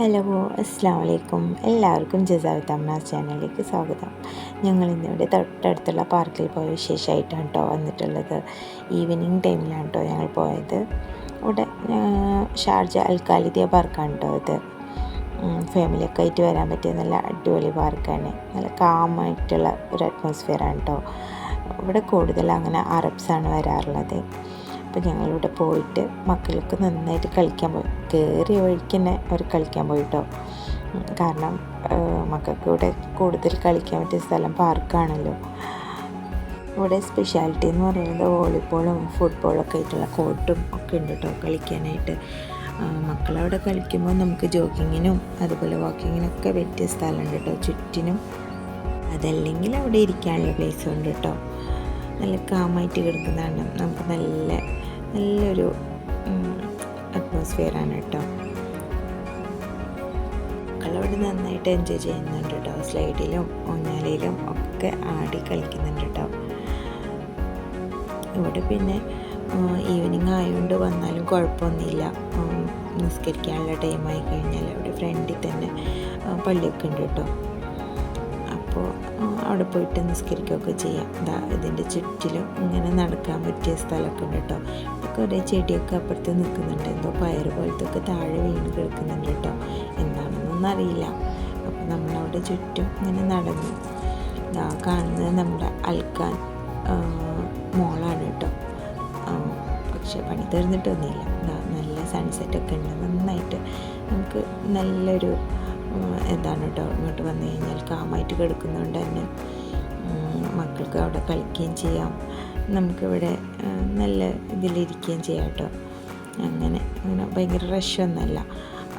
Hello, അസ്സാം വലൈക്കും. എല്ലാവർക്കും ജസാവി തമ്നാസ് ചാനലിലേക്ക് സ്വാഗതം. ഞങ്ങൾ ഇന്നിവിടെ തൊട്ടടുത്തുള്ള പാർക്കിൽ പോയ വിശേഷമായിട്ടാണ് കേട്ടോ വന്നിട്ടുള്ളത്. ഈവനിങ് ടൈമിലാണ് കേട്ടോ ഞങ്ങൾ പോയത്. ഇവിടെ ഷാർജ അൽഖാലിദിയ പാർക്കാണ് കേട്ടോ ഇത്. ഫാമിലിയൊക്കെ ആയിട്ട് വരാൻ പറ്റിയ നല്ല അടിപൊളി പാർക്കാണ്. നല്ല കാമായിട്ടുള്ള ഒരു അറ്റ്മോസ്ഫിയറാണ് കേട്ടോ. ഇവിടെ കൂടുതൽ അങ്ങനെ അറബ്സാണ് വരാറുള്ളത്. അപ്പോൾ ഞങ്ങളിവിടെ പോയിട്ട് മക്കൾക്ക് നന്നായിട്ട് കളിക്കാൻ പോയി. കയറിയ വഴിക്ക് തന്നെ അവർ കളിക്കാൻ പോയിട്ടോ. കാരണം മക്കൾക്ക് ഇവിടെ കൂടുതൽ കളിക്കാൻ പറ്റിയ സ്ഥലം പാർക്കാണല്ലോ. ഇവിടെ സ്പെഷ്യാലിറ്റി എന്ന് പറയുന്നത് വോളിബോളും ഫുട്ബോളൊക്കെ ആയിട്ടുള്ള കോർട്ടും ഒക്കെ ഉണ്ട് കേട്ടോ കളിക്കാനായിട്ട്. മക്കളവിടെ കളിക്കുമ്പോൾ നമുക്ക് ജോഗിങ്ങിനും അതുപോലെ വാക്കിങ്ങിനൊക്കെ പറ്റിയ സ്ഥലമുണ്ട് കേട്ടോ ചുറ്റിനും. അതല്ലെങ്കിൽ അവിടെ ഇരിക്കാനുള്ള പ്ലേസും ഉണ്ട് കേട്ടോ. നല്ല കാമായിട്ട് കിടക്കുന്നതാണ്. നമുക്ക് നല്ലൊരു അറ്റ്മോസ്ഫിയറാണ് കേട്ടോ. മക്കളവിടെ നന്നായിട്ട് എൻജോയ് ചെയ്യുന്നുണ്ട് കേട്ടോ. സ്ലൈഡിലും ഊഞ്ഞാലയിലും ഒക്കെ ആടി കളിക്കുന്നുണ്ട് കേട്ടോ. ഇവിടെ പിന്നെ ഈവനിങ് ആയതുകൊണ്ട് വന്നാലും കുഴപ്പമൊന്നുമില്ല. നിസ്കരിക്കാനുള്ള ടൈമായി കഴിഞ്ഞാൽ അവിടെ ഫ്രണ്ടിൽ തന്നെ പള്ളിയൊക്കെ ഉണ്ട് കേട്ടോ. അപ്പോൾ അവിടെ പോയിട്ട് നിസ്കരിക്കുകയൊക്കെ ചെയ്യാം. ഇതിൻ്റെ ചുറ്റിലും ഇങ്ങനെ നടക്കാൻ പറ്റിയ സ്ഥലമൊക്കെ ഉണ്ട് കേട്ടോ. കുറേ ചെടിയൊക്കെ അപ്പുറത്ത് നിൽക്കുന്നുണ്ട്. എന്തോ പയർ പോലത്തെ ഒക്കെ താഴെ വീണ് കിടക്കുന്നുണ്ട് കേട്ടോ. എന്താണെന്നൊന്നും അറിയില്ല. അപ്പോൾ നമ്മളവിടെ ചുറ്റും ഇങ്ങനെ നടന്നു. കാണുന്നത് നമ്മുടെ അൽഖാൻ മോളാണ് കേട്ടോ. പക്ഷേ പണി തീർന്നിട്ടൊന്നുമില്ല. നല്ല സൺസെറ്റൊക്കെ ഉണ്ട്. നന്നായിട്ട് നമുക്ക് നല്ലൊരു എന്താണ് കേട്ടോ. ഇങ്ങോട്ട് വന്നു കഴിഞ്ഞാൽ കാമായിട്ട് കിടക്കുന്നതുകൊണ്ട് തന്നെ മക്കൾക്ക് അവിടെ കളിക്കുകയും ചെയ്യാം. നമുക്കിവിടെ നല്ല ഇതിലിരിക്കുകയും ചെയ്യാം കേട്ടോ. അങ്ങനെ ഭയങ്കര റഷൊന്നുമല്ല.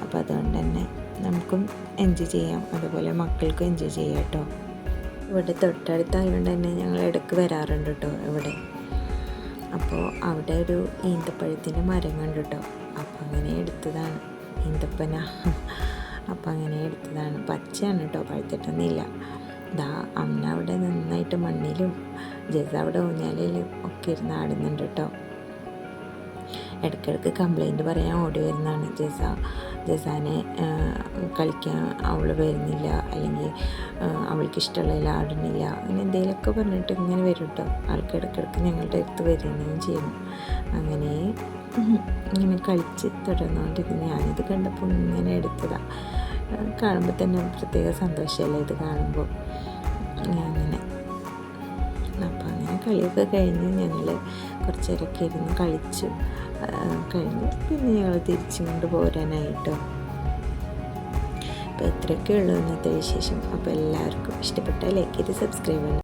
അപ്പോൾ അതുകൊണ്ട് തന്നെ നമുക്കും എൻജോയ് ചെയ്യാം, അതുപോലെ മക്കൾക്കും എൻജോയ് ചെയ്യാം കേട്ടോ. ഇവിടെ തൊട്ടടുത്തായതുകൊണ്ട് തന്നെ ഞങ്ങൾ ഇടയ്ക്ക് വരാറുണ്ട് കേട്ടോ ഇവിടെ. അപ്പോൾ അവിടെ ഒരു ഈന്തപ്പഴത്തിൻ്റെ മരം കണ്ടു കേട്ടോ. അപ്പോൾ അങ്ങനെ എടുത്തതാണ് ഈന്തപ്പന. അപ്പം അങ്ങനെ എടുത്തതാണ്. പച്ചയാണ് കേട്ടോ, പഴുത്തിട്ടൊന്നുമില്ല. അമ്മ അവിടെ നന്നായിട്ട് മണ്ണിലും ജസ അവിടെ ഊഞ്ഞാലയിലും ഒക്കെ ഇരുന്ന് ആടുന്നുണ്ട് കേട്ടോ. ഇടയ്ക്കിടയ്ക്ക് കംപ്ലൈൻറ്റ് പറയാൻ ഓടി വരുന്നതാണ്. ജസാനെ കളിക്കാൻ അവൾ വരുന്നില്ല, അല്ലെങ്കിൽ അവൾക്ക് ഇഷ്ടമുള്ളതിൽ ആടുന്നില്ല, അങ്ങനെ എന്തെങ്കിലുമൊക്കെ പറഞ്ഞിട്ട് ഇങ്ങനെ വരും കേട്ടോ. ആൾക്ക് ഇടയ്ക്കിടയ്ക്ക് ഞങ്ങളുടെ അടുത്ത് വരികയും ചെയ്യും. അങ്ങനെ ഇങ്ങനെ കളിച്ച് തുടർന്നുകൊണ്ടിരുന്നു. ഞാനിത് കണ്ടപ്പോൾ ഇങ്ങനെ എടുത്തതാണ്. കാണുമ്പോൾ തന്നെ പ്രത്യേക സന്തോഷമല്ലേ ഇത് കാണുമ്പോൾ. അങ്ങനെ അപ്പോൾ അങ്ങനെ കളിയൊക്കെ കഴിഞ്ഞ് ഞങ്ങൾ കുറച്ച് നേരമൊക്കെ ഇരുന്ന് കളിച്ചു കഴിഞ്ഞ് പിന്നെ ഞങ്ങൾ തിരിച്ചും കൊണ്ട് പോരാനായിട്ടോ. അപ്പോൾ ഇത്രയൊക്കെ ഉള്ളൂ ഇന്നത്തെ വിശേഷം. അപ്പോൾ എല്ലാവർക്കും ഇഷ്ടപ്പെട്ടാൽ ലൈക്ക് ചെയ്ത് സബ്സ്ക്രൈബ് ചെയ്യണം.